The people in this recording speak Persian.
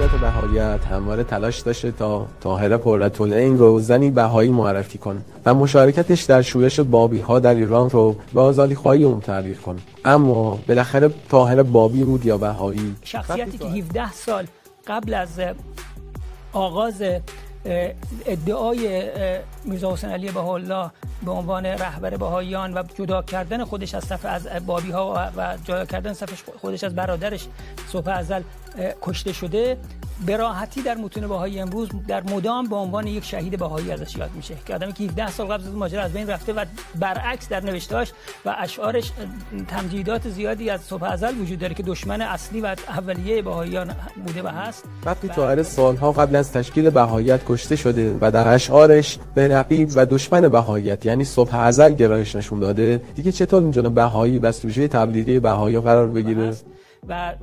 دولت بهائیت همواره تلاش داشته تا طاهره قرةالعین رو زنی بهایی معرفی کنه و مشارکتش در شورش بابی‌ها در ایران رو به آزادی‌خواهی اون تعبیر کنه. اما بالاخره طاهره بابی بود یا بهایی؟ شخصیتی که 17 سال قبل از آغاز ادعای میرزا حسین علی بهاءالله به عنوان رهبر بهائیان و جدا کردن خودش از صف از بابی‌ها و جدا کردن صف خودش از برادرش صبح ازل کشته شده، به راحتی در متون بهایی امروز در مدام به عنوان یک شهید بهایی ازش یاد میشه که آدمی که 17 سال قبل از ماجرا از بین رفته و برعکس در نوشتهاش و اشعارش تمجیدات زیادی از صبح ازل وجود داره که دشمن اصلی و اولیه بهائیان بوده و هست. وقتی طاهره سالها قبل از تشکیل بهائیت کشته شده و در اشعارش به رقیب و دشمن بهائیت یعنی صبح ازل گرایش نشون داده، دیگه چطور میتونه بهایی و سوژه تبلیغی بهایی قرار بگیره؟ و